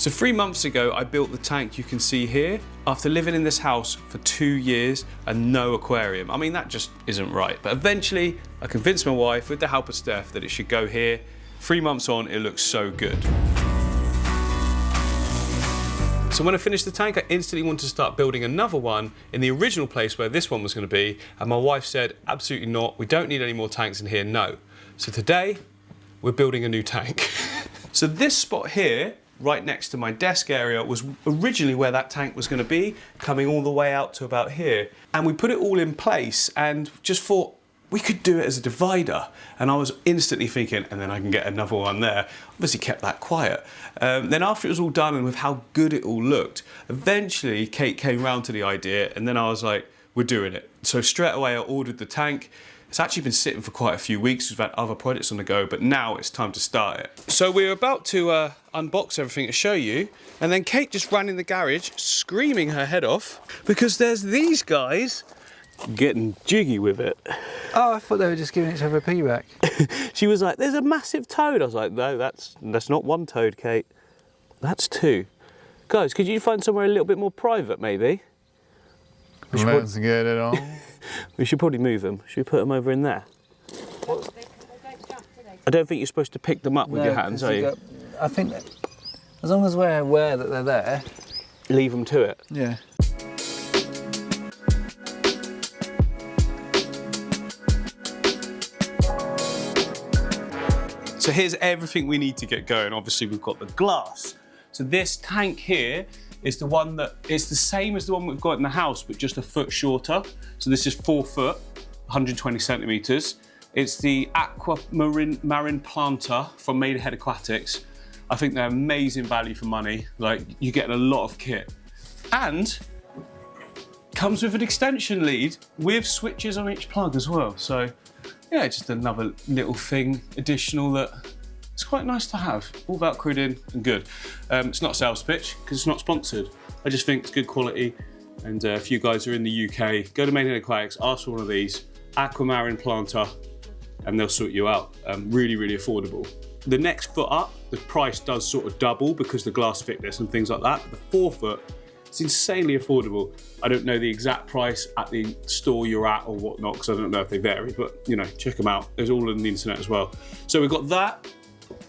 So 3 months ago, I built the tank you can see here after living in this house for 2 years and no aquarium. I mean, that just isn't right. But eventually, I convinced my wife, with the help of Steph, that it should go here. 3 months on, it looks so good. So when I finished the tank, I instantly wanted to start building another one in the original place where this one was going to be. And my wife said, absolutely not. We don't need any more tanks in here, no. So today, we're building a new tank. So this spot here, right next to my desk area, was originally where that tank was going to be, coming all the way out to about here. And we put it all in place and just thought we could do it as a divider. And I was instantly thinking, and then I can get another one there. Obviously kept that quiet. Then after it was all done and with how good it all looked, eventually Kate came round to the idea, and then I was like, we're doing it. So straight away I ordered the tank. It's actually been sitting for quite a few weeks. We've had other projects on the go, but now it's time to start it. So we're about to unbox everything to show you, and then Kate just ran in the garage screaming her head off because there's these guys getting jiggy with it. Oh, I thought they were just giving each other a piggyback. She was like, there's a massive toad. I was like, no, that's not one toad, Kate. That's two. Guys, could you find somewhere a little bit more private, maybe? Let's get it on. We should probably move them. Should we put them over in there? I don't think you're supposed to pick them up with your hands, are you? I think that as long as we're aware that they're there. Leave them to it. Yeah. So here's everything we need to get going. Obviously, we've got the glass. So this tank here is the one that it's the same as the one we've got in the house, but just a foot shorter. So this is 4 foot, 120 centimeters. It's the Aquamarine planter from Maidenhead Aquatics. I think they're amazing value for money. Like, you're getting a lot of kit. And comes with an extension lead with switches on each plug as well. So yeah, just another little thing additional that it's quite nice to have. All Velcroed in and good. It's not a sales pitch because it's not sponsored. I just think it's good quality. And if you guys are in the UK, go to Maidenhead Aquatics, ask for one of these, Aquamarine planter, and they'll sort you out. Really, really affordable. The next foot up, the price does sort of double because the glass thickness and things like that. But the 4 foot, it's insanely affordable. I don't know the exact price at the store you're at or whatnot, because I don't know if they vary, but you know, check them out. There's all on the internet as well. So we've got that.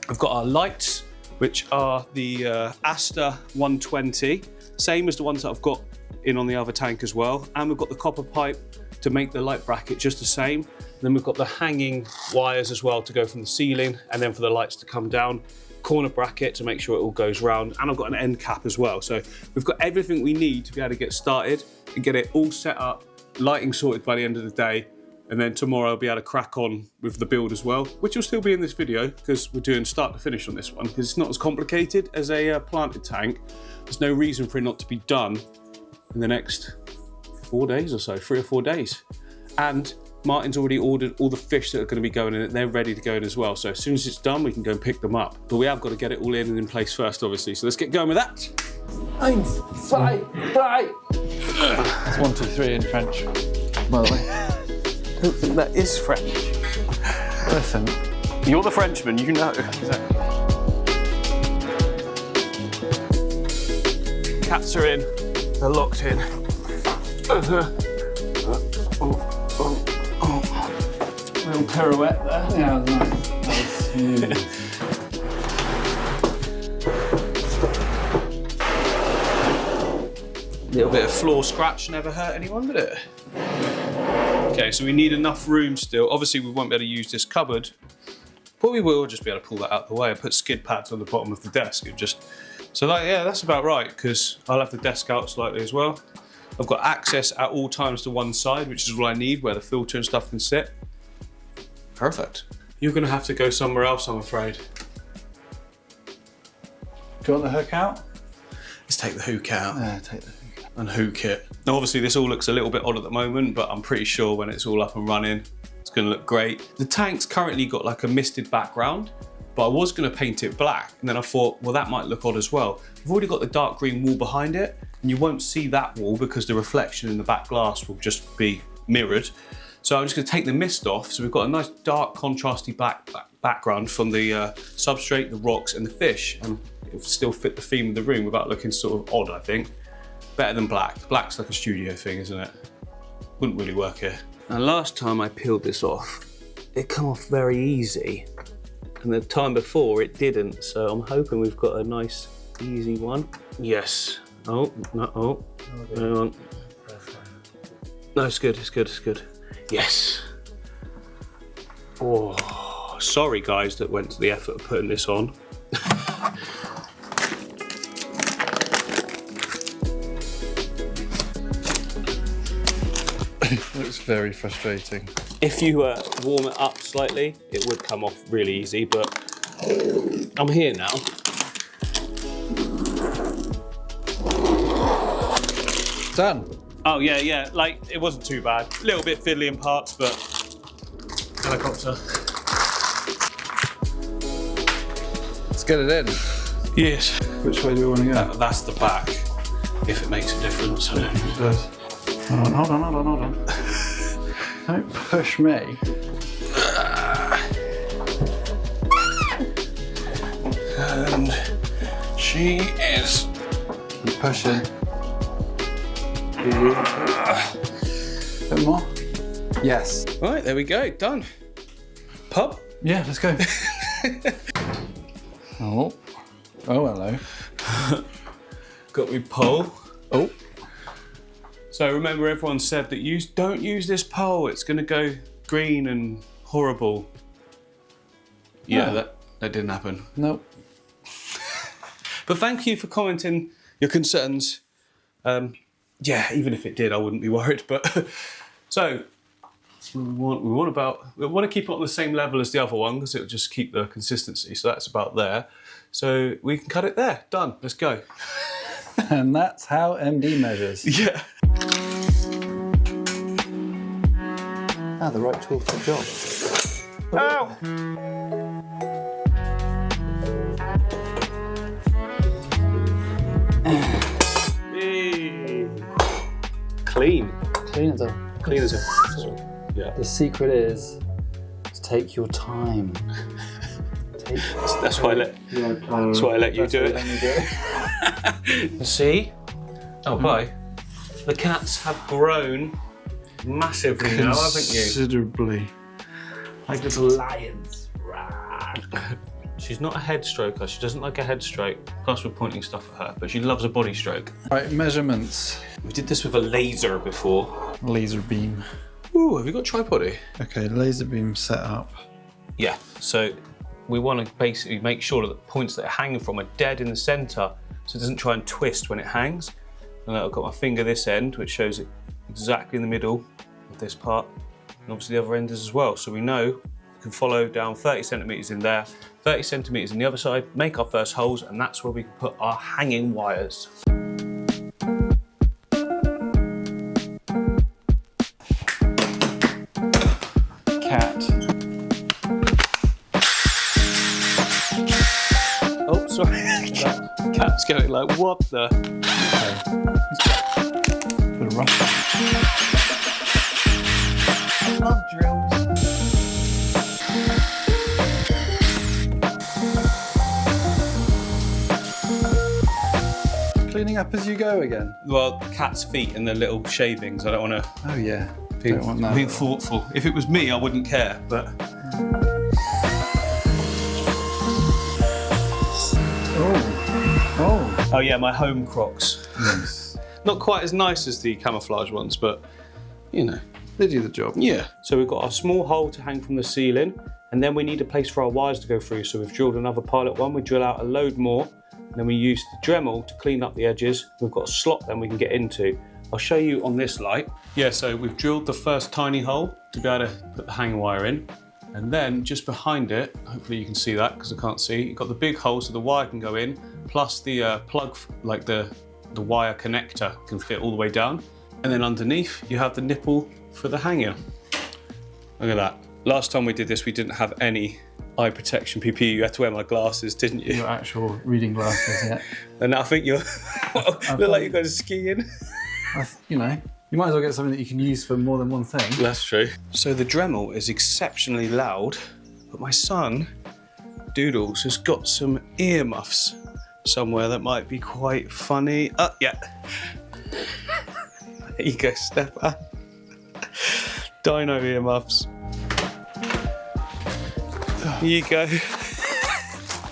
We've got our lights, which are the Asta 120, same as the ones that I've got in on the other tank as well. And we've got the copper pipe to make the light bracket just the same. Then we've got the hanging wires as well to go from the ceiling, and then for the lights to come down. Corner bracket to make sure it all goes round, and I've got an end cap as well. So we've got everything we need to be able to get started and get it all set up, lighting sorted by the end of the day. And then tomorrow I'll be able to crack on with the build as well, which will still be in this video because we're doing start to finish on this one because it's not as complicated as a planted tank. There's no reason for it not to be done in the next 4 days or so, 3 or 4 days. And Martin's already ordered all the fish that are going to be going in it. They're ready to go in as well. So as soon as it's done, we can go and pick them up. But we have got to get it all in and in place first, obviously. So let's get going with that. 1, 2, 3. That's 1, 2, 3 in French, by the way. I don't think that is French. Listen. You're the Frenchman, you know. Exactly. Cats are in. They're locked in. Little pirouette there. Yeah, that was nice. That was smooth. Little bit of floor scratch never hurt anyone, did it? Okay, so we need enough room still. Obviously, we won't be able to use this cupboard, but we will just be able to pull that out of the way and put skid pads on the bottom of the desk. So like, yeah, that's about right, because I'll have the desk out slightly as well. I've got access at all times to one side, which is all I need, where the filter and stuff can sit. Perfect. You're gonna have to go somewhere else, I'm afraid. Do you want the hook out? Let's take the hook out. Yeah, take the hook out. And hook it. Now obviously this all looks a little bit odd at the moment, but I'm pretty sure when it's all up and running, it's gonna look great. The tank's currently got like a misted background, but I was gonna paint it black. And then I thought, well, that might look odd as well. I've already got the dark green wall behind it, and you won't see that wall because the reflection in the back glass will just be mirrored. So I'm just gonna take the mist off. So we've got a nice dark contrasty background from the substrate, the rocks and the fish. And It would still fit the theme of the room without looking sort of odd, I think. Better than black. Black's like a studio thing, isn't it? Wouldn't really work here. Now, last time I peeled this off, it come off very easy. And the time before it didn't, so I'm hoping we've got a nice, easy one. Yes. Oh, no, oh, hang on. No, it's good, it's good, it's good. Yes. Oh, sorry guys that went to the effort of putting this on. Looks very frustrating. If you warm it up slightly, it would come off really easy, but I'm here now. Done. Oh yeah, like it wasn't too bad. A little bit fiddly in parts, but helicopter. Let's get it in. Yes. Which way do we want to go? That's the back, if it makes a difference. It does. Hold on. Don't push me. And she is. Keep pushing. A bit more. Yes. Right, there we go, done. Pub? Yeah, let's go. Oh, hello. Got me pole. Oh. So remember, everyone said that don't use this pole, it's gonna go green and horrible. Yeah, No. that didn't happen. Nope. But thank you for commenting your concerns. Yeah, even if it did, I wouldn't be worried. But so we want to keep it on the same level as the other one because it'll just keep the consistency. So that's about there. So we can cut it there. Done. Let's go. And that's how MD measures. Yeah. The right tool for the job. Ow! Clean. Clean as a. Clean as a. Yeah. The secret is to take your time. That's why I let you do it. See? Oh, bye. The cats have grown massively now, haven't you? Considerably. Like little lions. She's not a head stroker. She doesn't like a head stroke. Plus, we're pointing stuff at her, but she loves a body stroke. Right, measurements. We did this with a laser before. Laser beam. Ooh, have you got tripoddy? Okay, laser beam set up. Yeah, so we want to basically make sure that the points that are hanging from are dead in the center so it doesn't try and twist when it hangs. And I've got my finger this end, which shows it exactly in the middle of this part. And obviously the other end is as well. So we know we can follow down 30 centimeters in there, 30 centimeters in the other side, make our first holes, and that's where we can put our hanging wires. Cat. Oh, sorry. Cat's going like, what the? Bit of rough. I love drills. Cleaning up as you go again. Well, cat's feet and the little shavings. I don't want to Oh yeah. be Don't want that. being thoughtful. If it was me, I wouldn't care, but. Oh yeah, my home Crocs. Nice. Not quite as nice as the camouflage ones, but you know. They do the job. Yeah. So we've got our small hole to hang from the ceiling, and then we need a place for our wires to go through. So we've drilled another pilot one, we drill out a load more, and then we use the Dremel to clean up the edges. We've got a slot then we can get into. I'll show you on this light. Yeah, so we've drilled the first tiny hole to be able to put the hanging wire in. And then just behind it, hopefully you can see that because I can't see, you've got the big hole so the wire can go in, plus the plug, like the wire connector can fit all the way down. And then underneath, you have the nipple for the hanger. Look at that. Last time we did this, we didn't have any eye protection PPE. You had to wear my glasses, didn't you? Your actual reading glasses, yeah. And I think you're, look like you're going skiing. You know, you might as well get something that you can use for more than one thing. That's true. So the Dremel is exceptionally loud, but my son, Doodles, has got some earmuffs somewhere that might be quite funny. Yeah. There you go, Stefan. Dino earmuffs. Here you go.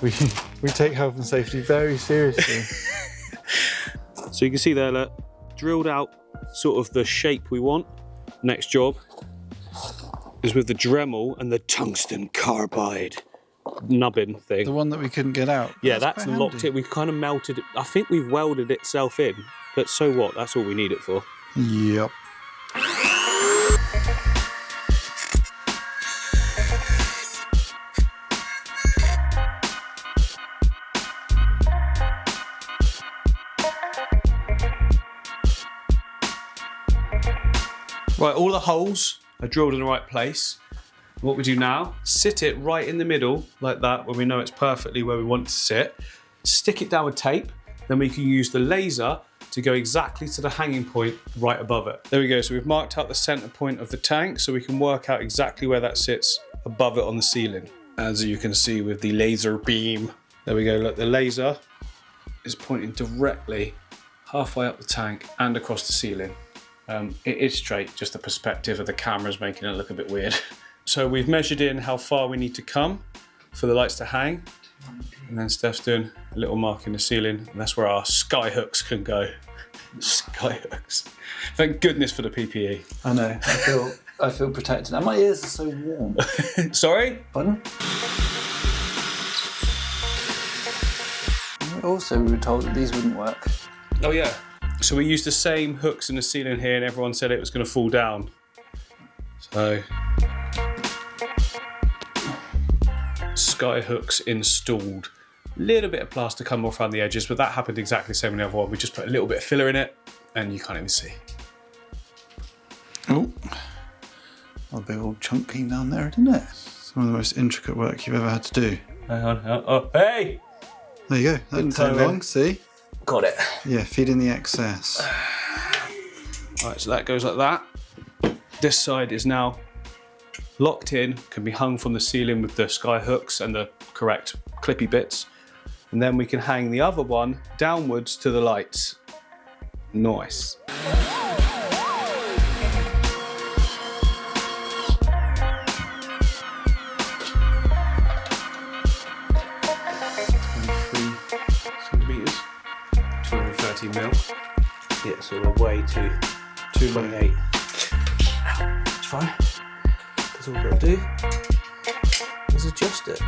We take health and safety very seriously. So you can see there, look, drilled out sort of the shape we want. Next job is with the Dremel and the tungsten carbide nubbin thing. The one that we couldn't get out. Yeah, that's locked it. We've kind of melted it. I think we've welded itself in, but so what? That's all we need it for. Yep. Right, all the holes are drilled in the right place. What we do now, sit it right in the middle like that, when we know it's perfectly where we want it to sit. Stick it down with tape, then we can use the laser to go exactly to the hanging point right above it. There we go, so we've marked out the center point of the tank so we can work out exactly where that sits above it on the ceiling. As you can see with the laser beam. There we go, look, the laser is pointing directly halfway up the tank and across the ceiling. It is straight, just the perspective of the camera is making it look a bit weird. So we've measured in how far we need to come for the lights to hang. And then Steph's doing a little mark in the ceiling, and that's where our sky hooks can go. Sky hooks. Thank goodness for the PPE. I know, I feel protected. And my ears are so warm. Sorry? Pardon? Also, we were told that these wouldn't work. Oh yeah. So we used the same hooks in the ceiling here and everyone said it was going to fall down. So, sky hooks installed. Little bit of plaster come off around the edges, but that happened exactly the same in the other one. We just put a little bit of filler in it and you can't even see. Oh, a big old chunk came down there, didn't it? Some of the most intricate work you've ever had to do. Hang on, oh, hey! There you go, that didn't take long, see? Got it. Yeah, feed in the excess. Right, so that goes like that. This side is now locked in, can be hung from the ceiling with the sky hooks and the correct clippy bits. And then we can hang the other one downwards to the lights. Nice. Mil. Yeah, so we're way to 228. It's fine. That's all we've got to do is adjust it.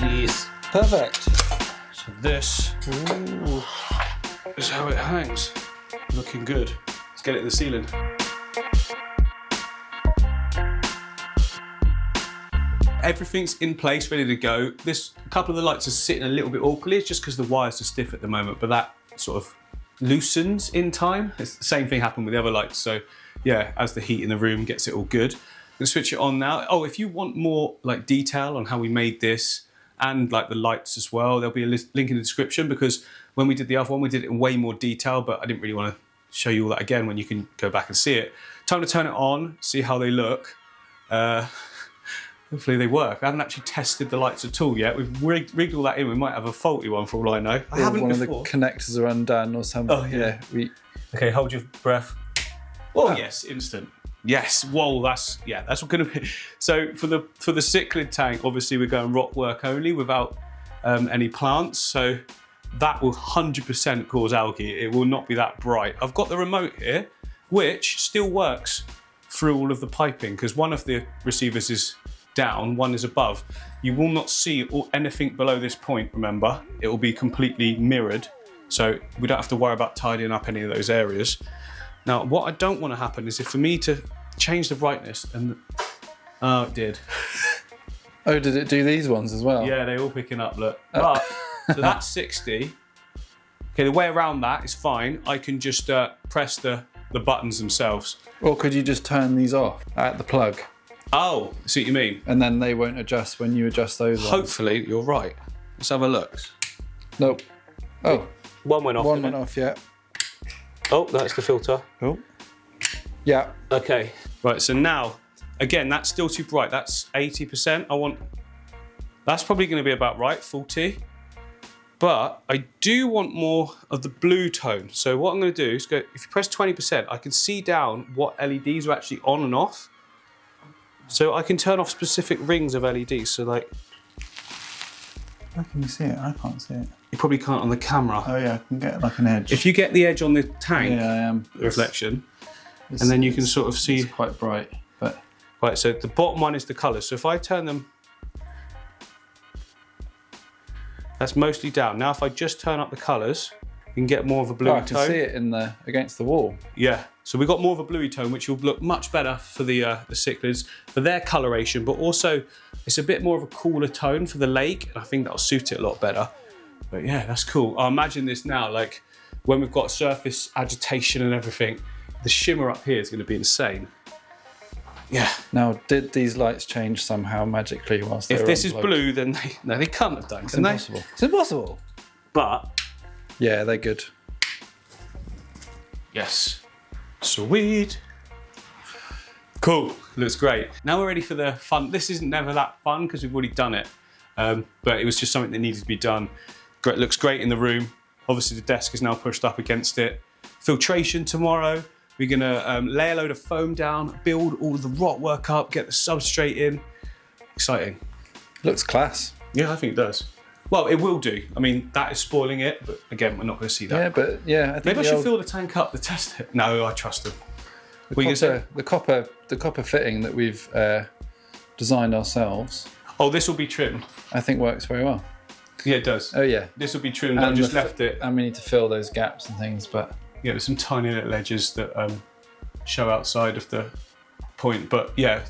Yes. Perfect. So this is how it hangs. Looking good. Let's get it in the ceiling. Everything's in place, ready to go. A couple of the lights are sitting a little bit awkwardly. It's just because the wires are stiff at the moment, but that sort of loosens in time. It's the same thing happened with the other lights. So yeah, as the heat in the room gets it all good. I'm gonna switch it on now. Oh, if you want more like detail on how we made this and like the lights as well, there'll be a link in the description, because when we did the other one, we did it in way more detail, but I didn't really want to show you all that again when you can go back and see it. Time to turn it on, see how they look. Hopefully they work. I haven't actually tested the lights at all yet. We've rigged all that in. We might have a faulty one for all I know. I haven't one before. Of the connectors are undone or something. Oh yeah. Okay, hold your breath. Oh yes, instant. Yes. Whoa, that's what gonna be. So for the Cichlid tank, obviously we're going Rockwork only without any plants. So that will 100% cause algae. It will not be that bright. I've got the remote here, which still works through all of the piping, because one of the receivers is down, one is above. You will not see anything below this point, remember. It will be completely mirrored, so we don't have to worry about tidying up any of those areas. Now, what I don't want to happen is for me to change the brightness and... Oh, it did. Oh, did it do these ones as well? Yeah, they're all picking up, look. But, so that's 60. Okay, the way around that is fine. I can just press the buttons themselves. Or could you just turn these off at the plug? Oh, I see what you mean. And then they won't adjust when you adjust those ones. Hopefully, you're right. Let's have a look. Nope. Oh. One went off. One went off, yeah. Oh, that's the filter. Oh. Yeah. Okay. Right, so now, again, that's still too bright. That's 80%. That's probably going to be about right, 40. But I do want more of the blue tone. So what I'm going to do is go, if you press 20%, I can see down what LEDs are actually on and off. So I can turn off specific rings of LEDs. So like, how can you see it? I can't see it. You probably can't on the camera. Oh yeah, I can get like an edge. If you get the edge on the tank, yeah, I am. The reflection, and then you can sort of see. It's quite bright, but. Right, so the bottom one is the colours. So if I turn them, that's mostly down. Now if I just turn up the colours, you can get more of a bluey tone. I can see it in against the wall. Yeah, so we've got more of a bluey tone, which will look much better for the cichlids, for their coloration, but also it's a bit more of a cooler tone for the lake, and I think that'll suit it a lot better. But yeah, that's cool. I imagine this now, like when we've got surface agitation and everything, the shimmer up here is going to be insane. Yeah. Now, did these lights change somehow magically whilst they were If this is blue, then they can't have done. It's impossible. It's impossible. But yeah, they're good. Yes. Sweet. Cool. Looks great. Now we're ready for the fun. This isn't never that fun because we've already done it, but it was just something that needed to be done. Great. Looks great in the room. Obviously, the desk is now pushed up against it. Filtration tomorrow. We're gonna lay a load of foam down, build all of the rockwork up, get the substrate in. Exciting. Looks class. Yeah, I think it does. Well, it will do. I mean, that is spoiling it, but again, we're not gonna see that. Yeah, but yeah, I think maybe I should fill the tank up to test it. No, I trust them. The copper fitting that we've designed ourselves. Oh, this will be trimmed. I think works very well. Yeah, it does. Oh yeah. This will be trimmed. I just left it. And we need to fill those gaps and things, but. Yeah, there's some tiny little edges that show outside of the point, but yeah,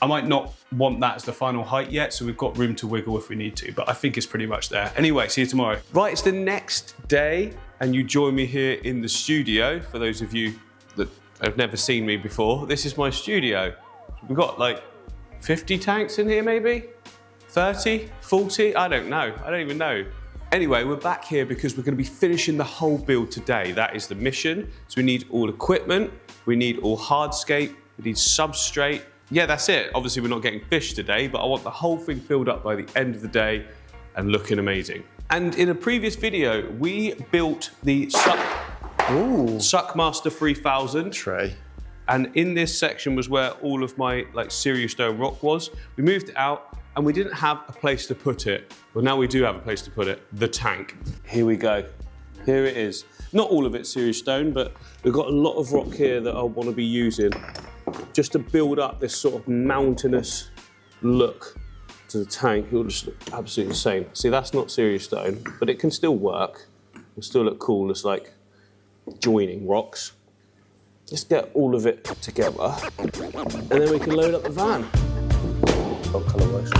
I might not want that as the final height yet, so we've got room to wiggle if we need to, but I think it's pretty much there. Anyway, see you tomorrow. Right, it's the next day, and you join me here in the studio. For those of you that have never seen me before, this is my studio. We've got like 50 tanks in here, maybe? 30, 40, I don't know, I don't even know. Anyway, we're back here because we're going to be finishing the whole build today. That is the mission. So we need all equipment, we need all hardscape, we need substrate. Yeah, that's it. Obviously, we're not getting fish today, but I want the whole thing filled up by the end of the day and looking amazing. And in a previous video, we built the Suckmaster 3000 tray. And in this section was where all of my serious stone rock was. We moved it out, and we didn't have a place to put it. Well, now we do have a place to put it, the tank. Here we go. Here it is. Not all of it serious stone, but we've got a lot of rock here that I want to be using just to build up this sort of mountainous look to the tank. It'll just look absolutely insane. See, that's not serious stone, but it can still work. It'll still look cool as like joining rocks. Let's get all of it together, and then we can load up the van. Oh, colourwise.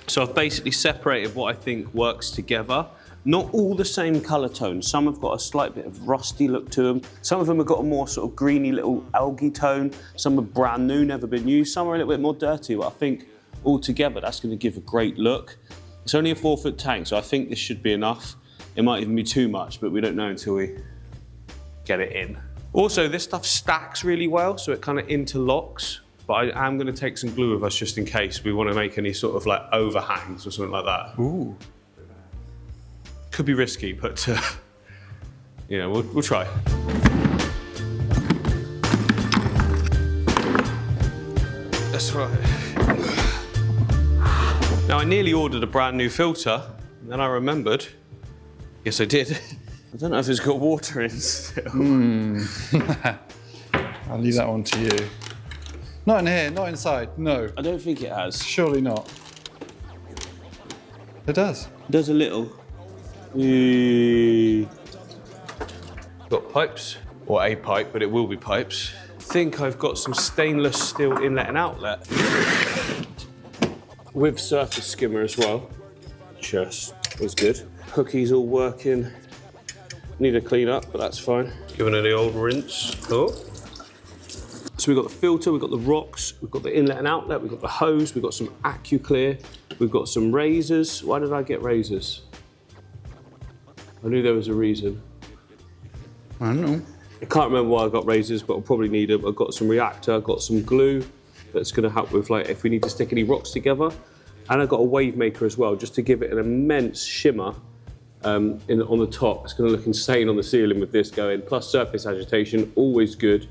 So I've basically separated what I think works together. Not all the same colour tones. Some have got a slight bit of rusty look to them. Some of them have got a more sort of greeny little algae tone. Some are brand new, never been used. Some are a little bit more dirty, but I think all together that's going to give a great look. It's only a 4-foot tank, so I think this should be enough. It might even be too much, but we don't know until we get it in. Also, this stuff stacks really well, so it kind of interlocks, but I am going to take some glue with us just in case we want to make any sort of like overhangs or something like that. Ooh. Could be risky, but you know, we'll try. That's right. Now, I nearly ordered a brand new filter, and then I remembered, yes I did, I don't know if it's got water in still. I'll leave that one to you. Not in here, not inside, no. I don't think it has. Surely not. It does. It does a little. Got pipes, or a pipe, but it will be pipes. I think I've got some stainless steel inlet and outlet. With surface skimmer as well. Just was good. Hookie's all working. Need a clean up, but that's fine. Giving it the old rinse. Cool. So we've got the filter, we've got the rocks, we've got the inlet and outlet, we've got the hose, we've got some AquaClear, we've got some razors. Why did I get razors? I knew there was a reason. I don't know. I can't remember why I got razors, but I'll probably need them. I've got some reactor, I've got some glue that's going to help with like if we need to stick any rocks together. And I've got a wave maker as well, just to give it an immense shimmer on the top. It's going to look insane on the ceiling with this going. Plus surface agitation, always good,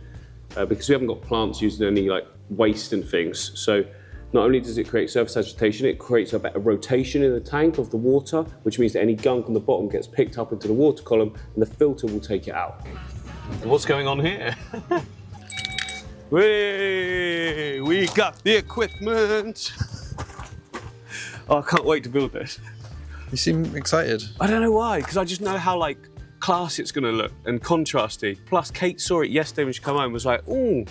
because we haven't got plants using any like waste and things. So not only does it create surface agitation, it creates a better rotation in the tank of the water, which means that any gunk on the bottom gets picked up into the water column and the filter will take it out. What's going on here? We got the equipment. Oh, I can't wait to build this. You seem excited. I don't know why, because I just know how like classy it's going to look and contrasty. Plus, Kate saw it yesterday when she came home and was like, "Oh,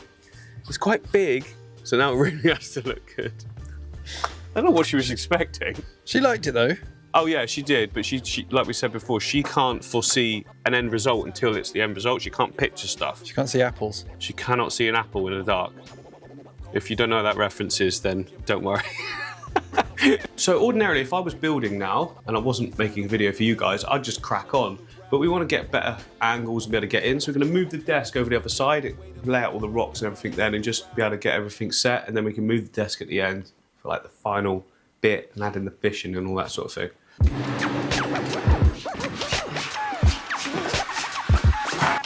it's quite big." So now it really has to look good. I don't know what she was expecting. She liked it though. Oh yeah, she did, but she like we said before, she can't foresee an end result until it's the end result. She can't picture stuff. She can't see apples. She cannot see an apple in the dark. If you don't know what that reference is, then don't worry. So ordinarily, if I was building now, and I wasn't making a video for you guys, I'd just crack on. But we want to get better angles and be able to get in, so we're going to move the desk over the other side, lay out all the rocks and everything then, and just be able to get everything set, and then we can move the desk at the end for like the final bit, and add in the fishing and all that sort of thing.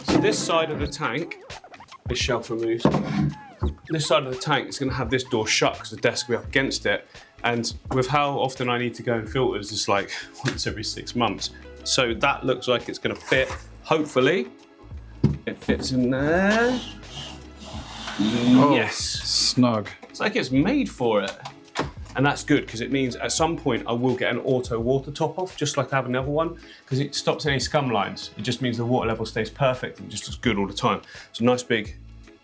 So this side of the tank, this shelf removed, this side of the tank is going to have this door shut because the desk will be up against it. And with how often I need to go and filters, it's like once every 6 months. So that looks like it's going to fit. Hopefully, it fits in there. Oh, yes. Snug. It's like it's made for it. And that's good because it means at some point I will get an auto water top off, just like I have another one, because it stops any scum lines. It just means the water level stays perfect and just looks good all the time. So nice big,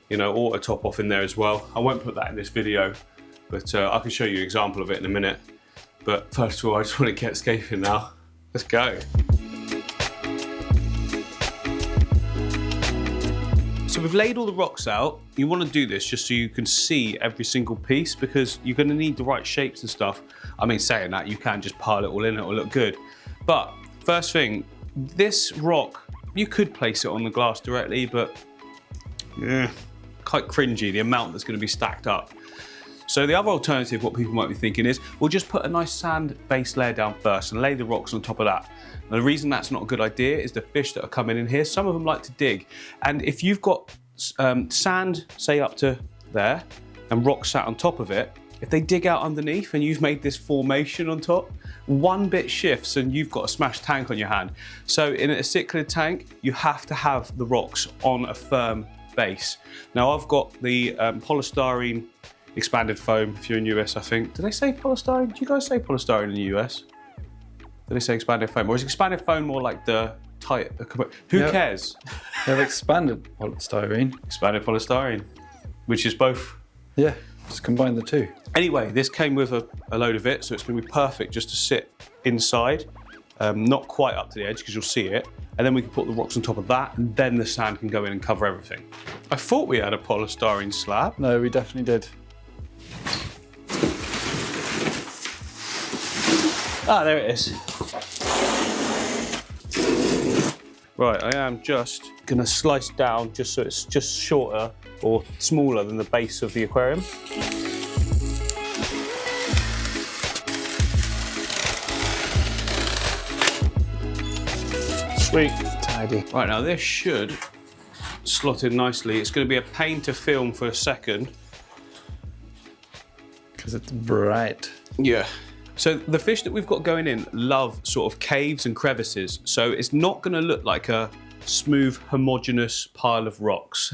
you know, auto top off in there as well. I won't put that in this video, but I can show you an example of it in a minute. But first of all, I just want to get scaping now. Let's go. So we've laid all the rocks out. You want to do this just so you can see every single piece because you're going to need the right shapes and stuff. I mean, saying that, you can just pile it all in, it will look good. But first thing, this rock, you could place it on the glass directly, but yeah, quite cringy, the amount that's going to be stacked up. So the other alternative, what people might be thinking is, we'll just put a nice sand base layer down first and lay the rocks on top of that. And the reason that's not a good idea is the fish that are coming in here, some of them like to dig. And if you've got sand, say up to there, and rocks sat on top of it, if they dig out underneath and you've made this formation on top, one bit shifts and you've got a smashed tank on your hand. So in a cichlid tank, you have to have the rocks on a firm base. Now I've got the polystyrene expanded foam, if you're in US, I think. Do they say polystyrene? Do you guys say polystyrene in the US? Do they say expanded foam? Or is expanded foam more like the tight? Who cares? They have expanded polystyrene. Expanded polystyrene, which is both. Yeah, just combine the two. Anyway, this came with a load of it, so it's going to be perfect just to sit inside, not quite up to the edge because you'll see it, and then we can put the rocks on top of that, and then the sand can go in and cover everything. I thought we had a polystyrene slab. No, we definitely did. Ah, there it is. Right, I am just gonna slice down just so it's just shorter or smaller than the base of the aquarium. Sweet. Tidy. Right, now this should slot in nicely. It's gonna be a pain to film for a second. Because it's bright. Yeah. So the fish that we've got going in love sort of caves and crevices. So it's not going to look like a smooth, homogeneous pile of rocks.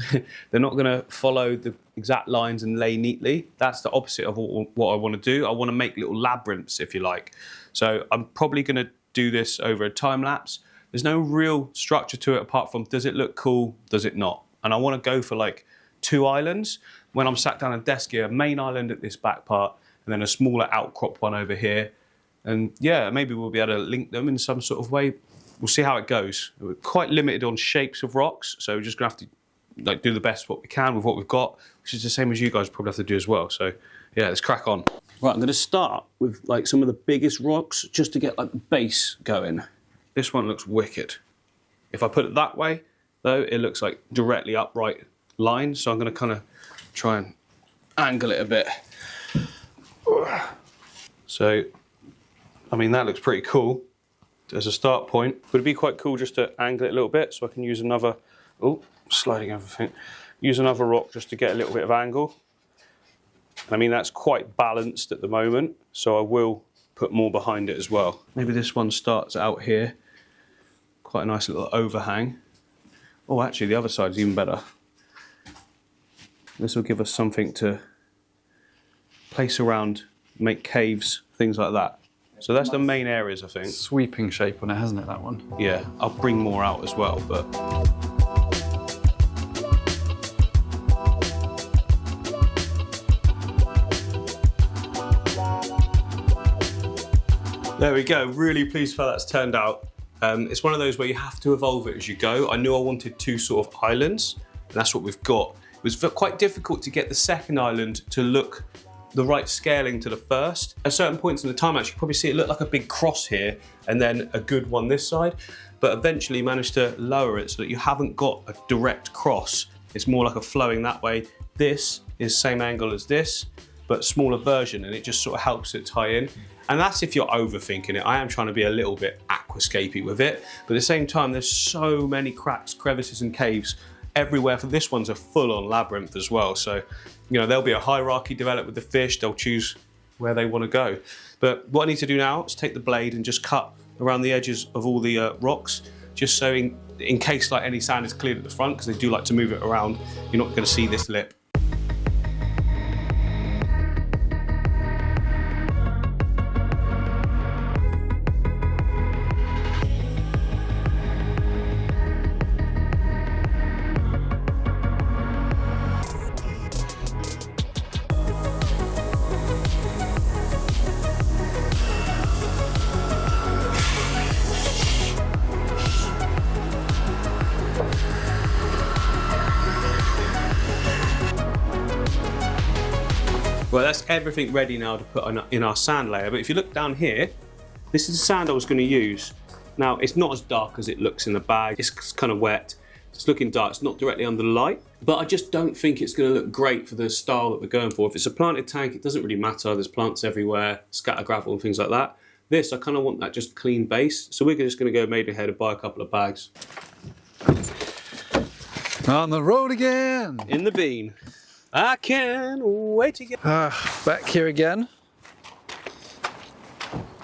They're not going to follow the exact lines and lay neatly. That's the opposite of what I want to do. I want to make little labyrinths, if you like. So I'm probably going to do this over a time lapse. There's no real structure to it apart from, does it look cool? Does it not? And I want to go for like 2 islands. When I'm sat down at a desk here, a main island at this back part, and then a smaller outcrop one over here. And yeah, maybe we'll be able to link them in some sort of way. We'll see how it goes. We're quite limited on shapes of rocks, so we're just gonna have to like do the best what we can with what we've got, which is the same as you guys probably have to do as well. So yeah, let's crack on. Right, I'm gonna start with like some of the biggest rocks just to get like the base going. This one looks wicked. If I put it that way, though. It looks like directly upright lines, so I'm going to kind of try and angle it a bit. So, I mean, that looks pretty cool as a start point. Would it be quite cool just to angle it a little bit so I can use another, oh, sliding everything, use another rock just to get a little bit of angle. I mean, that's quite balanced at the moment, so I will put more behind it as well. Maybe this one starts out here, quite a nice little overhang. Oh, actually, the other side's even better. This will give us something to place around, make caves, things like that. So that's the main areas, I think. Sweeping shape on it, hasn't it, that one? Yeah, I'll bring more out as well, but... There we go, really pleased with how that's turned out. It's one of those where you have to evolve it as you go. I knew I wanted 2 sort of islands, and that's what we've got. It was quite difficult to get the second island to look the right scaling to the first. At certain points in the time, actually, you can probably see it look like a big cross here, and then a good one this side, but eventually managed to lower it so that you haven't got a direct cross. It's more like a flowing that way. This is same angle as this, but smaller version, and it just sort of helps it tie in. And that's if you're overthinking it. I am trying to be a little bit aquascapey with it, but at the same time, there's so many cracks, crevices, and caves everywhere. For this one's a full-on labyrinth as well. So, you know, there'll be a hierarchy developed with the fish. They'll choose where they want to go. But what I need to do now is take the blade and just cut around the edges of all the rocks, just so in case like any sand is cleared at the front, because they do like to move it around, you're not going to see this lip. Well, that's everything ready now to put in our sand layer. But if you look down here, this is the sand I was going to use. Now, it's not as dark as it looks in the bag. It's kind of wet. It's looking dark. It's not directly under the light. But I just don't think it's going to look great for the style that we're going for. If it's a planted tank, it doesn't really matter. There's plants everywhere, scatter gravel and things like that. This, I kind of want that just clean base. So we're just going to go Maidenhead and buy a couple of bags. On the road again! In the bean. I can't wait to get back here again.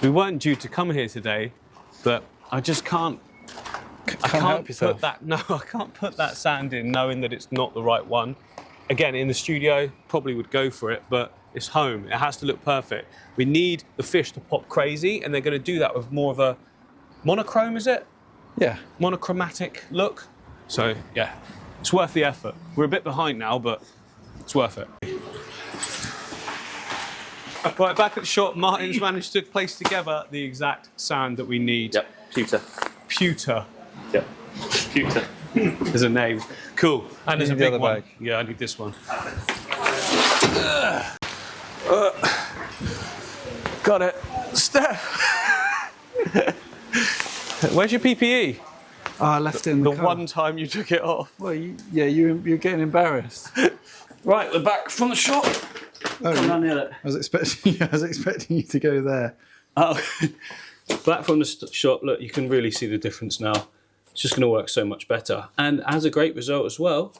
We weren't due to come here today, but I just can't. I can't put that. No, I can't put that sand in, knowing that it's not the right one. Again, in the studio, probably would go for it, but it's home. It has to look perfect. We need the fish to pop crazy, and they're going to do that with more of a monochrome. Is it? Yeah. Monochromatic look. So yeah, it's worth the effort. We're a bit behind now, but it's worth it. Right, back at the shop, Martin's managed to place together the exact sand that we need. Yep, pewter. Pewter. Yep, pewter. There's a name. Cool. And there's a big one. bag. Yeah, I need this one. Got it. Steph! Where's your PPE? Oh, I left it in the car. one time you took it off. Well, you're getting embarrassed. Right, we're back from the shop. Oh, Come down here. I was expecting you to go there. Oh, back from the shop. Look, you can really see the difference now. It's just going to work so much better. And as a great result as well,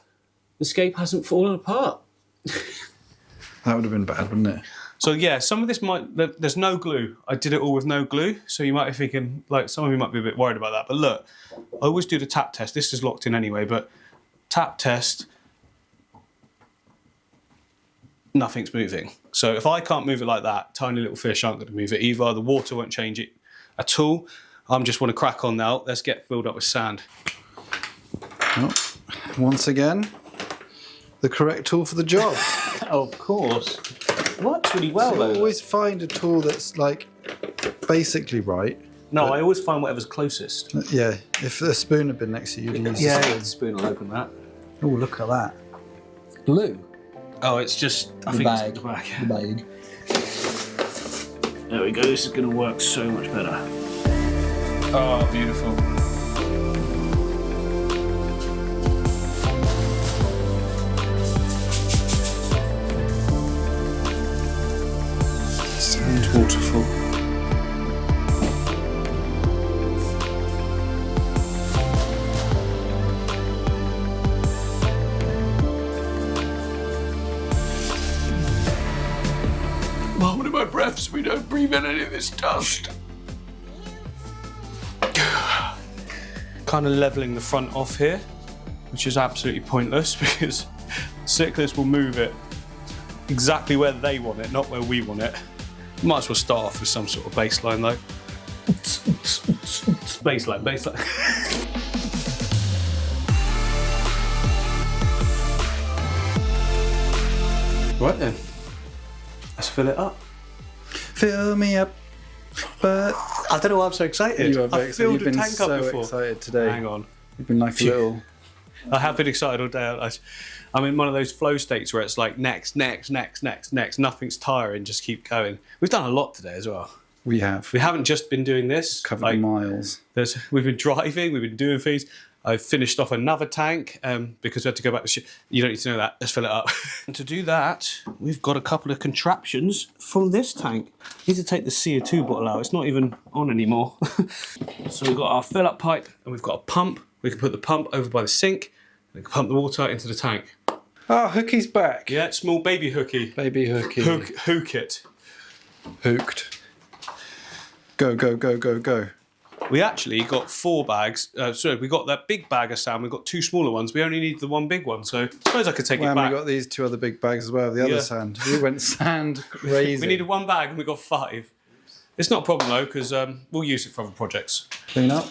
the scape hasn't fallen apart. That would have been bad, wouldn't it? So yeah, some of this there's no glue. I did it all with no glue. So you might be thinking, like, some of you might be a bit worried about that. But look, I always do the tap test. This is locked in anyway, but tap test, nothing's moving. So if I can't move it like that, tiny little fish aren't going to move it either. The water won't change it at all. I just want to crack on now. Let's get filled up with sand. Oh, once again, the correct tool for the job. Of course. Works really well, So though. always find a tool that's like basically right. No, I always find whatever's closest. Yeah, if a spoon had been next to you, you'd use the spoon. the spoon will open that. Oh, look at that. Blue. Oh, it's just, I think it's the back. The bag. There we go, this is going to work so much better. Oh, beautiful. Sand waterfall. Holding my breath so we don't breathe in any of this dust. Kind of leveling the front off here, which is absolutely pointless because Cichlid will move it exactly where they want it, not where we want it. Might as well start off with some sort of baseline though. Baseline, baseline. Right then, let's fill it up. Fill me up. But I don't know why I'm so excited. you are very I've excited. filled You've a been tank so up before. excited today. Hang on. You've been like a little. I have been excited all day. I'm in one of those flow states where it's like next. Nothing's tiring, just keep going. We've done a lot today as well. We have. We haven't just been doing this. Covered the miles. We've been driving, we've been doing things. I've finished off another tank because we had to go back to ship. You don't need to know that. Let's fill it up. And to do that, we've got a couple of contraptions from this tank. We need to take the CO2 bottle out. It's not even on anymore. So we've got our fill up pipe and we've got a pump. We can put the pump over by the sink and we can pump the water into the tank. Oh, Hookie's back. Yeah, small baby hooky. Baby Hookie. Hook it. Hooked. Go, go, go, go, go. We actually got 4 bags. Sorry, we got that big bag of sand. We got 2 smaller ones. We only need the 1 big one. So I suppose I could take it And back. we got these 2 other big bags as well, the other Yeah. sand. We went sand crazy. We needed 1 bag and we got 5. It's not a problem though, because we'll use it for other projects. Clean up.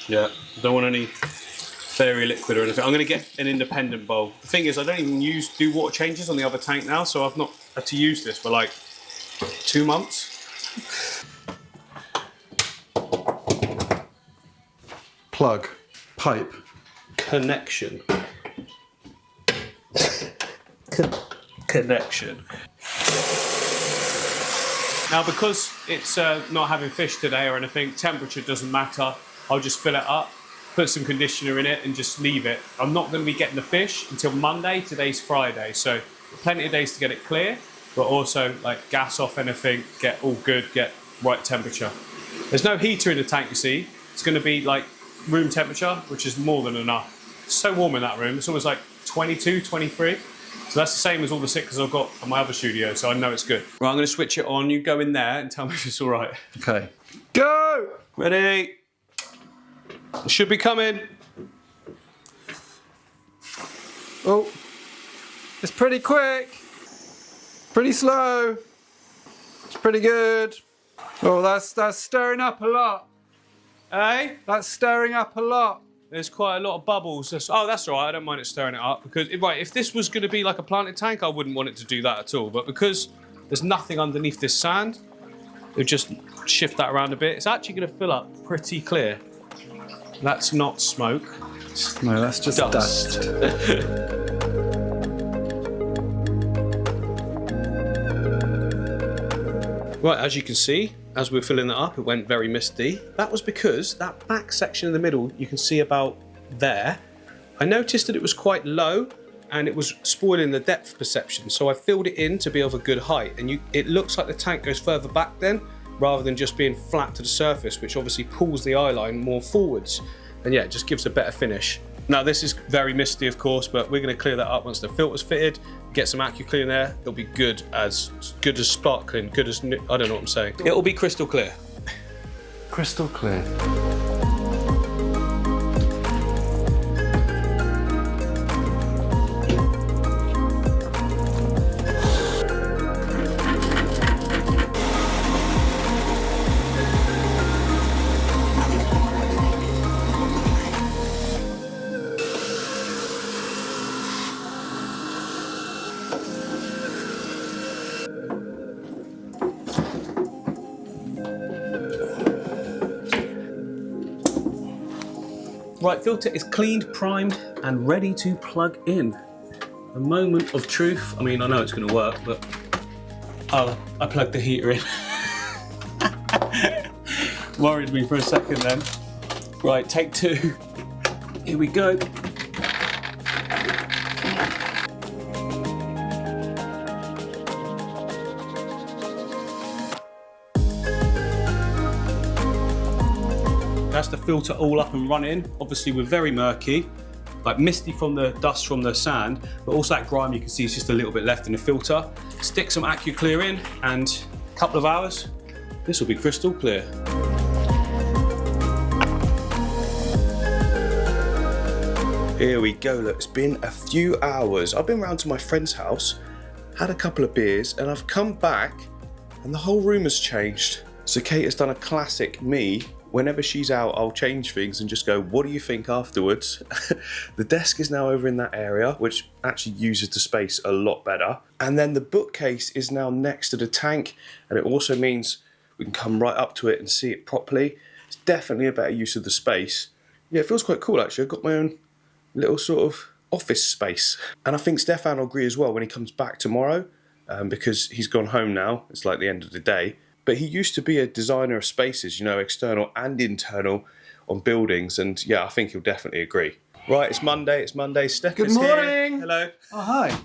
Yeah. Don't want any fairy liquid or anything. I'm going to get an independent bowl. The thing is, I don't even do water changes on the other tank now, so I've not had to use this for like 2 months. Plug. Pipe. Connection. Connection. Now, because it's not having fish today or anything, temperature doesn't matter. I'll just fill it up, put some conditioner in it and just leave it. I'm not going to be getting the fish until Monday. Today's Friday, so plenty of days to get it clear, but also like gas off anything, get all good, get right temperature. There's no heater in the tank, you see. It's going to be like room temperature, which is more than enough. It's so warm in that room. It's almost like 22, 23. So that's the same as all the Cichlid I've got on my other studio, so I know it's good. Right, I'm going to switch it on. You go in there and tell me if it's all right. Okay. Go! Ready? It should be coming. Oh. It's pretty quick. Pretty slow. It's pretty good. Oh, that's stirring up a lot. Hey? That's stirring up a lot. There's quite a lot of bubbles. Oh, that's all right. I don't mind it stirring it up because, if this was going to be like a planted tank, I wouldn't want it to do that at all. But because there's nothing underneath this sand, it'll just shift that around a bit. It's actually going to fill up pretty clear. That's not smoke. No, that's just dust. Right, as you can see, as we're filling that up, it went very misty. That was because that back section in the middle, you can see about there, I noticed that it was quite low and it was spoiling the depth perception. So I filled it in to be of a good height. And it looks like the tank goes further back then, rather than just being flat to the surface, which obviously pulls the eye line more forwards. And yeah, it just gives a better finish. Now this is very misty, of course, but we're going to clear that up once the filter's fitted. Get some AquaClear in there. It'll be good as sparkling, good as new, I don't know what I'm saying. It'll be crystal clear. Crystal clear. Right, filter is cleaned, primed, and ready to plug in. A moment of truth. I mean, I know it's going to work, but oh, I plugged the heater in. Worried me for a second then. Right, take 2. Here we go. That's the filter all up and running. Obviously we're very murky, like misty from the dust from the sand, but also that grime you can see is just a little bit left in the filter. Stick some AquaClear in and a couple of hours, this will be crystal clear. Here we go, look, it's been a few hours. I've been round to my friend's house, had a couple of beers, and I've come back and the whole room has changed. So Kate has done a classic me. Whenever she's out, I'll change things and just go, what do you think afterwards? The desk is now over in that area, which actually uses the space a lot better. And then the bookcase is now next to the tank, and it also means we can come right up to it and see it properly. It's definitely a better use of the space. Yeah, it feels quite cool actually. I've got my own little sort of office space. And I think Stefan will agree as well when he comes back tomorrow, because he's gone home now. It's like the end of the day. But he used to be a designer of spaces, you know, external and internal on buildings. And yeah, I think he'll definitely agree. Right, it's Monday. Steph Good is morning. here. Hello. Oh, hi.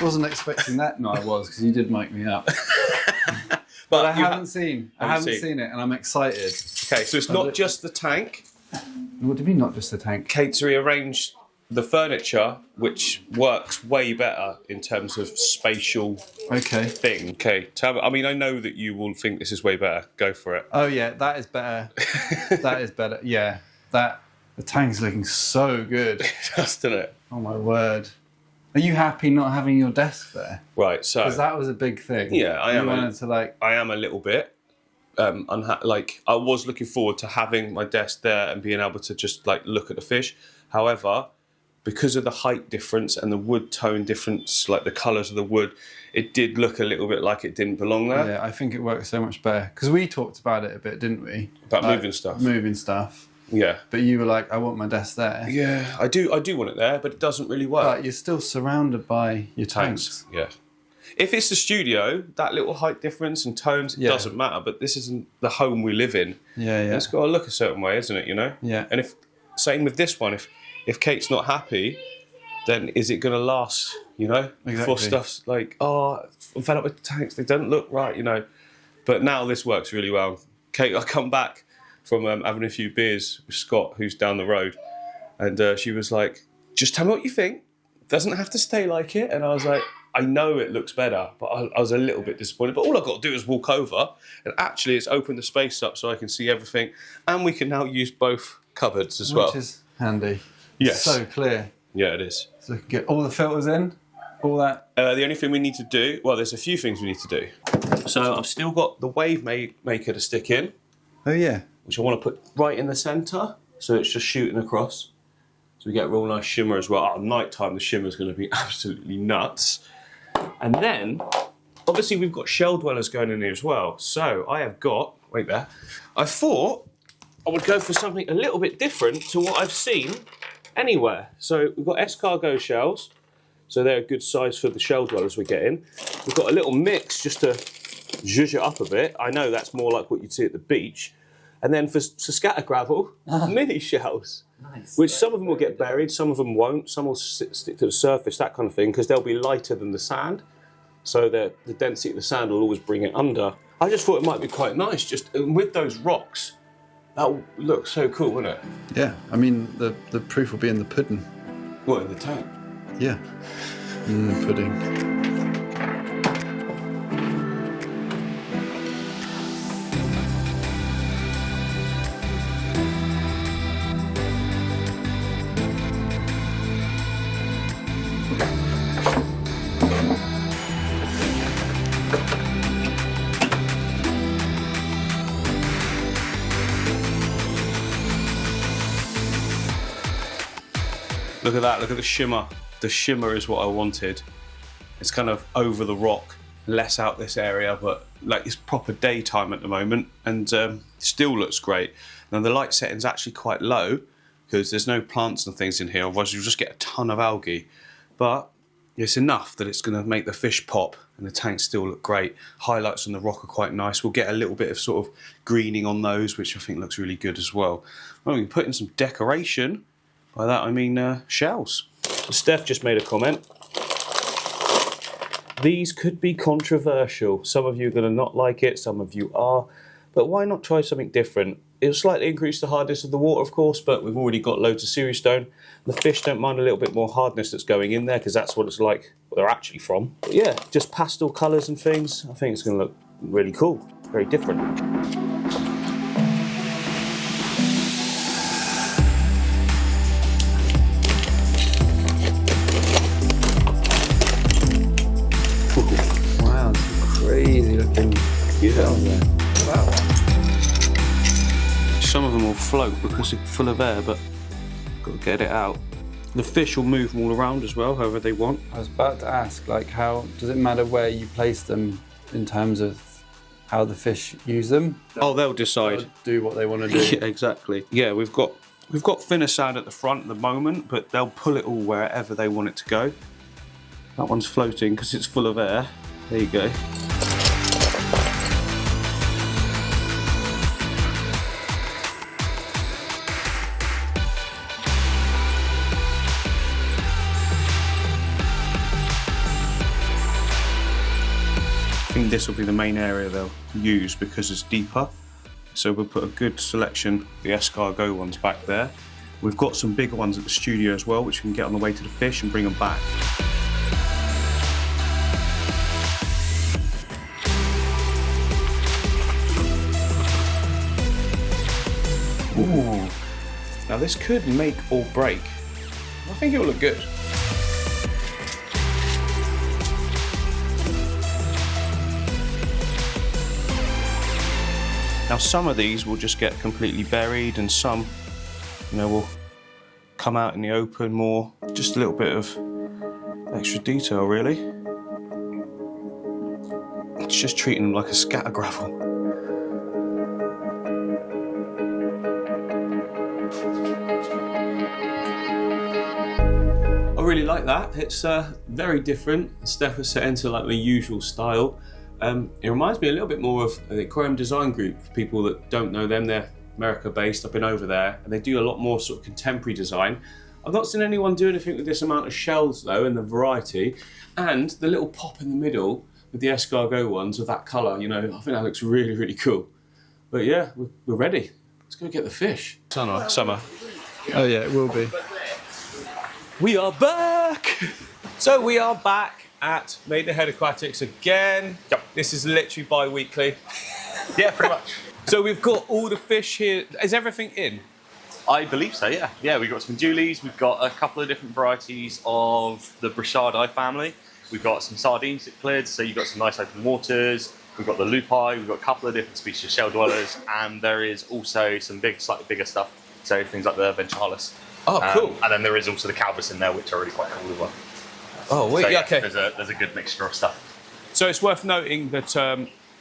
Wasn't expecting that. No, I was, because you did mic me up. But I haven't seen it, and I'm excited. Okay, so it's not just the tank. What do you mean, not just the tank? Kate's rearranged the furniture, which works way better in terms of spatial thing. Okay, tell me, I mean, I know that you will think this is way better. Go for it. Oh yeah, that is better. That is better. Yeah, the tank's looking so good. Doesn't it? Oh my word. Are you happy not having your desk there? Right, so because that was a big thing. Yeah, I am. I am a little bit. Like I was looking forward to having my desk there and being able to just like look at the fish. However, because of the height difference and the wood tone difference, like the colours of the wood, it did look a little bit like it didn't belong there. Yeah, I think it works so much better. Because we talked about it a bit, didn't we? About like, moving stuff. Moving stuff. Yeah. But you were like, I want my desk there. Yeah, I do want it there, but it doesn't really work. But you're still surrounded by your tanks. Yeah. If it's the studio, that little height difference and tones, it doesn't matter. But this isn't the home we live in. Yeah, yeah. It's got to look a certain way, isn't it, you know? Yeah. And same with this one, if Kate's not happy, then is it going to last, you know? Exactly. Before stuff's like, oh, I'm fed up with tanks, they don't look right, you know? But now this works really well. Kate, I come back from having a few beers with Scott, who's down the road, and she was like, just tell me what you think. Doesn't have to stay like it. And I was like, I know it looks better, but I was a little bit disappointed. But all I've got to do is walk over, and actually it's opened the space up so I can see everything, and we can now use both cupboards as well. Which is handy. Yes. So clear. Yeah, it is. So get all the filters in, all that. The only thing we need to do, well, there's a few things we need to do. So I've still got the wave maker to stick in. Oh yeah. Which I want to put right in the centre, so it's just shooting across. So we get a real nice shimmer as well. At night time, the shimmer's going to be absolutely nuts. And then, obviously, we've got shell dwellers going in here as well. So I have got, wait there, I thought I would go for something a little bit different to what I've seen anywhere. So we've got escargot shells, so they're a good size for the shell dwellers we're getting. We've got a little mix just to zhuzh it up a bit. I know that's more like what you'd see at the beach. And then for scatter gravel, mini shells, which some of them will get buried, some of them won't, some will stick to the surface, that kind of thing, because they'll be lighter than the sand. So the density of the sand will always bring it under. I just thought it might be quite nice, just with those rocks. That would look so cool, wouldn't it? Yeah, I mean, the proof will be in the pudding. What, in the tank? Yeah, pudding. Look at that, look at the shimmer. The shimmer is what I wanted. It's kind of over the rock, less out this area, but like it's proper daytime at the moment, and still looks great. Now the light setting's actually quite low because there's no plants and things in here, otherwise you'll just get a ton of algae. But it's enough that it's going to make the fish pop, and the tanks still look great. Highlights on the rock are quite nice. We'll get a little bit of sort of greening on those, which I think looks really good as well. Well, we can put in some decoration. By that I mean shells. Steph just made a comment. These could be controversial. Some of you are going to not like it, some of you are. But why not try something different? It'll slightly increase the hardness of the water, of course, but we've already got loads of series stone. The fish don't mind a little bit more hardness that's going in there, because that's what it's like, what they're actually from. But yeah, just pastel colours and things. I think it's going to look really cool, very different. Wow, it's crazy looking. Yeah. Wow. Some of them will float because they're full of air, but got to get it out. The fish will move them all around as well, however they want. I was about to ask, like, how does it matter where you place them in terms of how the fish use them? Oh, they'll decide. They'll do what they want to do. Yeah, exactly. Yeah, we've got thinner sand at the front at the moment, but they'll pull it all wherever they want it to go. That one's floating because it's full of air. There you go. I think this will be the main area they'll use because it's deeper. So we'll put a good selection, the escargot ones back there. We've got some bigger ones at the studio as well, which we can get on the way to the fish and bring them back. Ooh. Now this could make or break. I think it will look good. Now some of these will just get completely buried, and some, you know, will come out in the open more. Just a little bit of extra detail, really. It's just treating them like a scatter gravel. I really like that. It's very different. Steph has set into like the usual style. It reminds me a little bit more of the Aquarium Design Group. For people that don't know them, they're America based. I've been over there, and they do a lot more sort of contemporary design. I've not seen anyone do anything with this amount of shells though, and the variety, and the little pop in the middle with the escargot ones of that colour. You know, I think that looks really, really cool. But yeah, we're ready. Let's go get the fish. Summer. Oh yeah, it will be. We are back. So we are back at Maidenhead Aquatics again. Yep. This is literally bi-weekly. Yeah, pretty much. So we've got all the fish here. Is everything in? I believe so, yeah. Yeah, we've got some Julies, we've got a couple of different varieties of the Brachardii family. We've got some sardine cichlids, so you've got some nice open waters. We've got the lupi, we've got a couple of different species of shell dwellers, and there is also some slightly bigger stuff. So things like the ventralis. Oh, cool. And then there is also the calvus in there, which are really quite cool as well. Oh, wait, So, yeah, okay. There's a good mixture of stuff. So it's worth noting that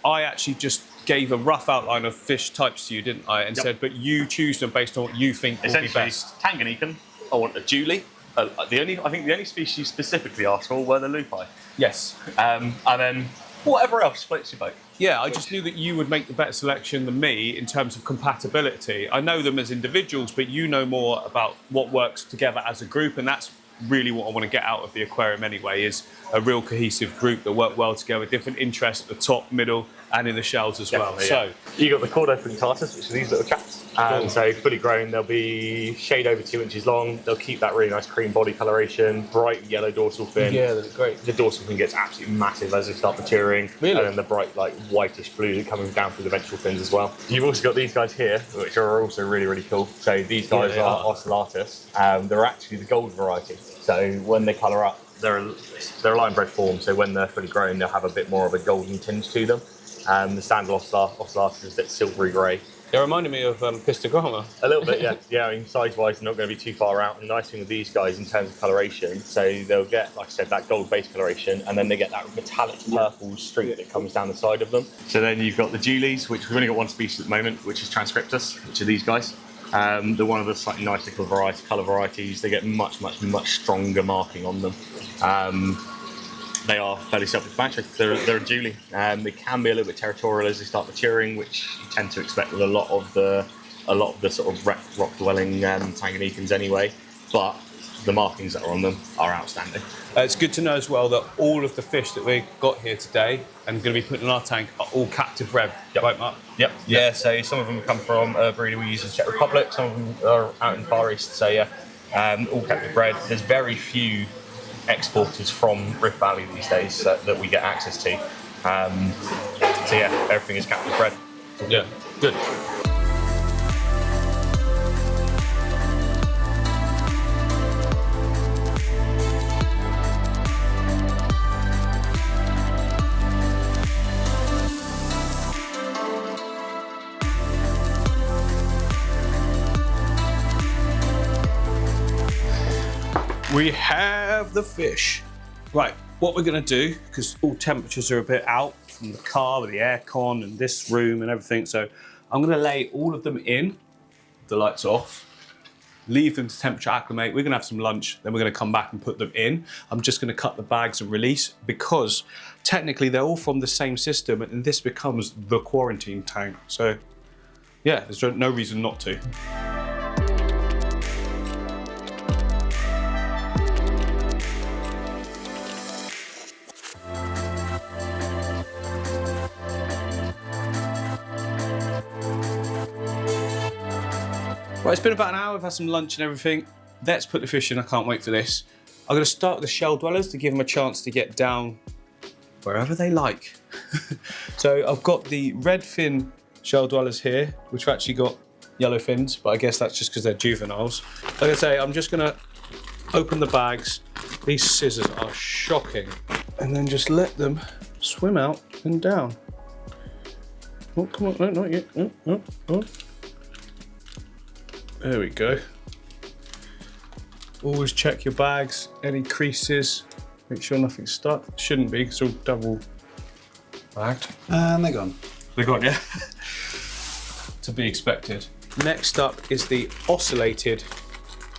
I actually just gave a rough outline of fish types to you, didn't I? And said, but you choose them based on what you think will be best. Tanganyikan, I want a Julie. I think the only species you specifically asked for were the lupi. Yes. And then whatever else floats your boat. Yeah, I just knew that you would make the better selection than me in terms of compatibility. I know them as individuals, but you know more about what works together as a group, and that's really what I want to get out of the aquarium anyway, is a real cohesive group that work well together, different interests at the top, middle, and in the shells as well. Definitely, So you got the Cordo punctatus, which are these little chaps. And so fully grown, they'll be shade over 2 inches long. They'll keep that really nice cream body coloration, bright yellow dorsal fin. yeah, that's great. The dorsal fin gets absolutely massive as they start maturing. Really? And then the bright, like, whitish blue coming down through the ventral fins as well. You've also got these guys here, which are also really, really cool. So these guys are ocellatus. They're actually the gold variety. So when they colour up, they're a line bred form. So when they're fully grown, they'll have a bit more of a golden tinge to them. The standard ocellatus is a bit silvery grey. They're reminding me of Pistogramma. A little bit, yeah. Yeah, I mean, size-wise, they're not going to be too far out. And the nice thing with these guys in terms of coloration, so they'll get, like I said, that gold base coloration, and then they get that metallic purple streak that comes down the side of them. So then you've got the Julies, which we've only got one species at the moment, which is Transcriptus, which are these guys. They're one of the slightly nice little colour varieties. They get much stronger marking on them. They are fairly self-explanatory. They're a Julie. They can be a little bit territorial as they start maturing, which you tend to expect with a lot of the sort of rock-dwelling Tanganyikans anyway. But the markings that are on them are outstanding. It's good to know as well that all of the fish that we've got here today and going to be put in our tank are all captive bred. Yep. Right, Mark? Yep. Yeah, so some of them come from a breeder we use in the Czech Republic, some of them are out in Far East, so yeah, all captive bred. There's very few exporters from Rift Valley these days that we get access to. So yeah, everything is captive bred. Yeah, good. We have the fish. Right, what we're gonna do, because all temperatures are a bit out from the car with the aircon and this room and everything, so I'm gonna lay all of them in, the lights off, leave them to temperature acclimate. We're gonna have some lunch, then we're gonna come back and put them in. I'm just gonna cut the bags and release because technically they're all from the same system and this becomes the quarantine tank. So yeah, there's no reason not to. Right, it's been about an hour, we've had some lunch and everything. Let's put the fish in, I can't wait for this. I'm gonna start with the shell dwellers to give them a chance to get down wherever they like. So I've got the red fin shell dwellers here, which have actually got yellow fins, but I guess that's just because they're juveniles. Like I say, I'm just gonna open the bags. These scissors are shocking. And then just let them swim out and down. Oh, come on, no, not yet. Oh. There we go. Always check your bags, any creases, make sure nothing's stuck. Shouldn't be, because it's all double bagged. And they're gone. They're gone, yeah? To be expected. Next up is the oscillated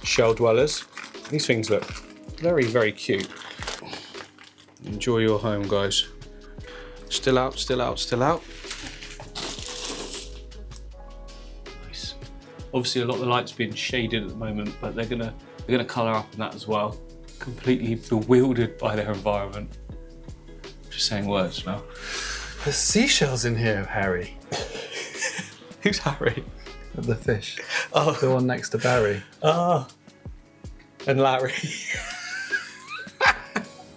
shell dwellers. These things look very, very cute. Enjoy your home, guys. Still out, still out, still out. Obviously, a lot of the light's being shaded at the moment, but they're gonna colour up in that as well. Completely bewildered by their environment. Just saying words now. There's seashells in here, Harry. Who's Harry? The fish. Oh, the one next to Barry. Oh, and Larry.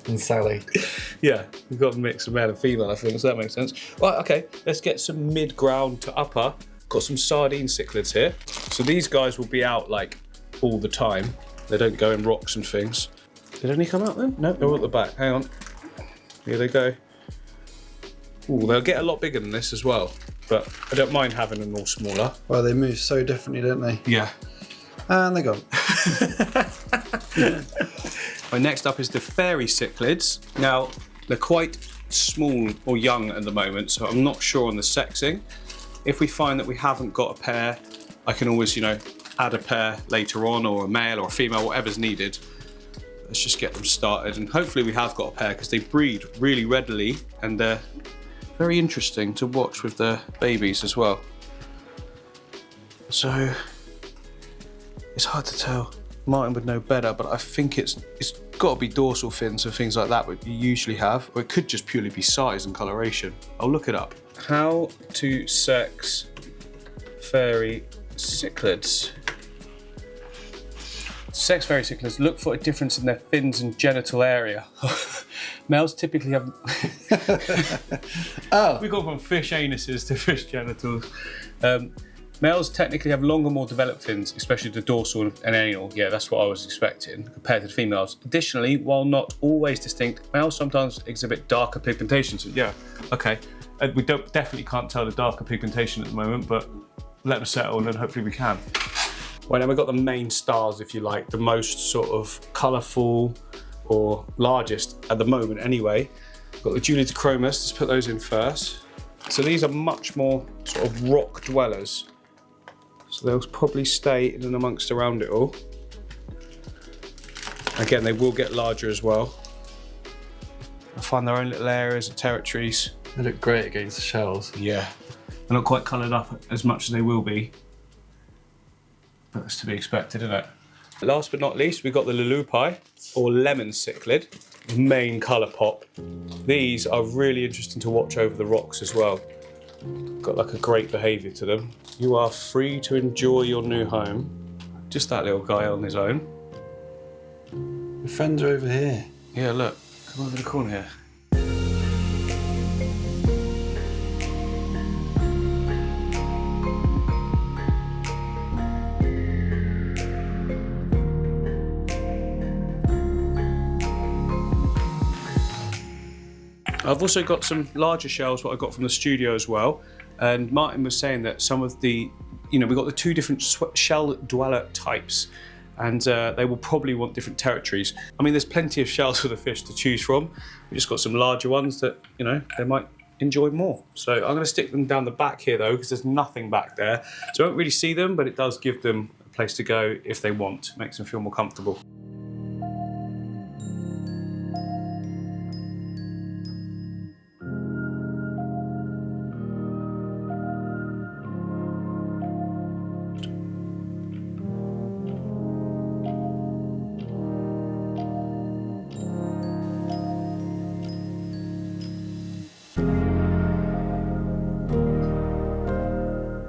And Sally. Yeah, we've got a mix of male and female, I think, so that makes sense. Right, okay, let's get some mid-ground to upper. Got some sardine cichlids here. So these guys will be out like all the time. They don't go in rocks and things. Did any come out then? No, they're all at the back. Hang on. Here they go. Ooh, they'll get a lot bigger than this as well, but I don't mind having them all smaller. Well, they move so differently, don't they? Yeah. And they're gone. Right, next up is the fairy cichlids. Now, they're quite small or young at the moment, so I'm not sure on the sexing. If we find that we haven't got a pair, I can always, add a pair later on, or a male or a female, whatever's needed. Let's just get them started, and hopefully we have got a pair because they breed really readily and they're very interesting to watch with their babies as well. So it's hard to tell. Martin would know better, but I think it's got to be dorsal fins and things like that you usually have, or it could just purely be size and coloration. I'll look it up. How to sex fairy cichlids. To sex fairy cichlids, look for a difference in their fins and genital area. Males typically have... Oh. We've gone from fish anuses to fish genitals. Males technically have longer, more developed fins, especially the dorsal and anal. Yeah, that's what I was expecting, compared to the females. Additionally, while not always distinct, males sometimes exhibit darker pigmentation. So yeah, okay. We definitely can't tell the darker pigmentation at the moment, but let them settle and then hopefully we can. Right, then we've got the main stars, if you like, the most sort of colourful or largest at the moment anyway. We've got the Julidachromis, let's put those in first. So these are much more sort of rock dwellers. So they'll probably stay in and amongst around it all. Again, they will get larger as well. They'll find their own little areas and territories. They look great against the shells. Yeah. They're not quite coloured up as much as they will be. But that's to be expected, isn't it? Last but not least, we've got the Lulupi, or lemon cichlid, main colour pop. These are really interesting to watch over the rocks as well. Got like a great behaviour to them. You are free to enjoy your new home. Just that little guy on his own. Your friends are over here. Yeah, look, come over the corner here. I've also got some larger shells, what I got from the studio as well. And Martin was saying that some of the, we've got the two different shell dweller types, and they will probably want different territories. I mean, there's plenty of shells for the fish to choose from. We just got some larger ones that, they might enjoy more. So I'm going to stick them down the back here though, because there's nothing back there. So I won't really see them, but it does give them a place to go if they want. Makes them feel more comfortable.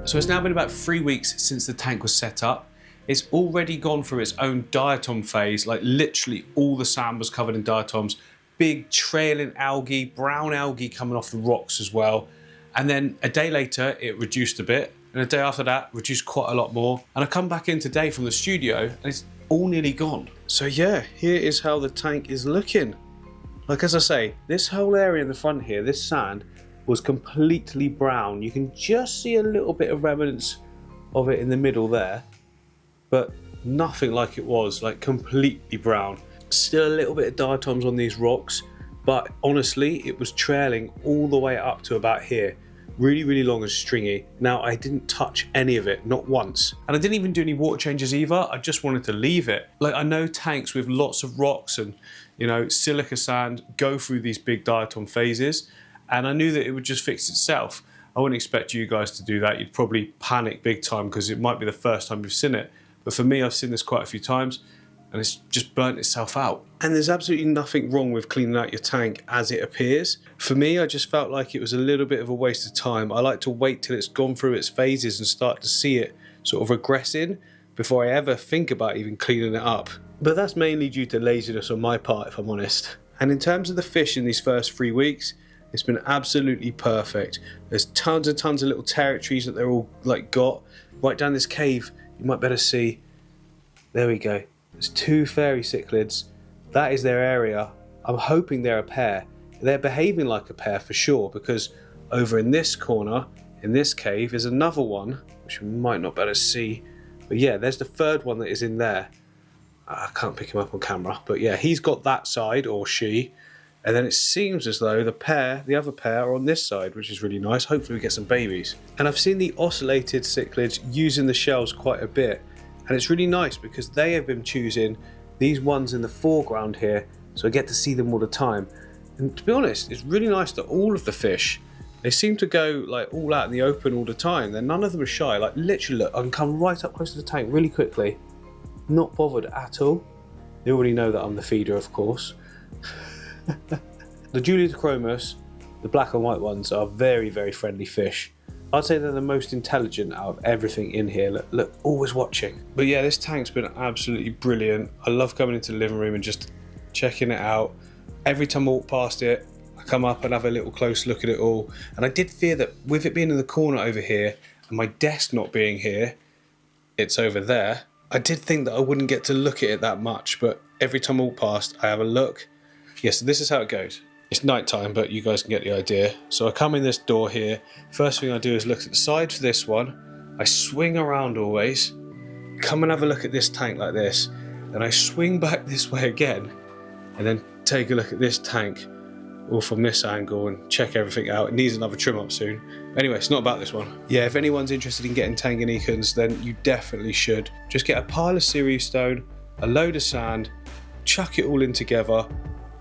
So it's now been about 3 weeks since the tank was set up. It's already gone through its own diatom phase, like literally all the sand was covered in diatoms, big trailing algae, brown algae coming off the rocks as well. And then a day later, it reduced a bit. And a day after that, reduced quite a lot more. And I come back in today from the studio and it's all nearly gone. So yeah, here is how the tank is looking. Like as I say, this whole area in the front here, this sand, was completely brown. You can just see a little bit of remnants of it in the middle there, but nothing like it was, like completely brown. Still a little bit of diatoms on these rocks, but honestly, it was trailing all the way up to about here. Really, really long and stringy. Now, I didn't touch any of it, not once. And I didn't even do any water changes either. I just wanted to leave it. Like, I know tanks with lots of rocks and, silica sand go through these big diatom phases, and I knew that it would just fix itself. I wouldn't expect you guys to do that. You'd probably panic big time because it might be the first time you've seen it. But for me, I've seen this quite a few times and it's just burnt itself out. And there's absolutely nothing wrong with cleaning out your tank as it appears. For me, I just felt like it was a little bit of a waste of time. I like to wait till it's gone through its phases and start to see it sort of regressing before I ever think about even cleaning it up. But that's mainly due to laziness on my part, if I'm honest. And in terms of the fish in these first 3 weeks, it's been absolutely perfect. There's tons and tons of little territories that they're all got. Right down this cave, you might better see. There we go. There's 2 fairy cichlids. That is their area. I'm hoping they're a pair. They're behaving like a pair for sure, because over in this corner, in this cave, is another one, which we might not better see. But yeah, there's the 3rd one that is in there. I can't pick him up on camera, but yeah, he's got that side, or she. And then it seems as though the other pair are on this side, which is really nice. Hopefully we get some babies. And I've seen the ocellated cichlids using the shells quite a bit. And it's really nice because they have been choosing these ones in the foreground here. So I get to see them all the time. And to be honest, it's really nice that all of the fish, they seem to go all out in the open all the time. None of them are shy. Like literally, look, I can come right up close to the tank really quickly. Not bothered at all. They already know that I'm the feeder, of course. The Julidochromis, the black and white ones, are very, very friendly fish. I'd say they're the most intelligent out of everything in here. Look, always watching. But yeah, this tank's been absolutely brilliant. I love coming into the living room and just checking it out. Every time I walk past it, I come up and have a little close look at it all. And I did fear that with it being in the corner over here and my desk not being here, it's over there. I did think that I wouldn't get to look at it that much, but every time I walk past, I have a look. Yeah, so this is how it goes. It's night time, but you guys can get the idea. So I come in this door here. First thing I do is look at the side for this one. I swing around always. Come and have a look at this tank like this. Then I swing back this way again. And then take a look at this tank all from this angle and check everything out. It needs another trim up soon. Anyway, it's not about this one. Yeah, if anyone's interested in getting Tanganyikas, then you definitely should. Just get a pile of Sirius stone, a load of sand, chuck it all in together,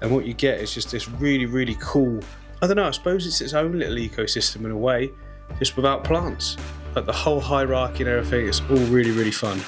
and what you get is just this really, really cool, I don't know, I suppose it's its own little ecosystem in a way, just without plants. Like the whole hierarchy and everything, it's all really, really fun.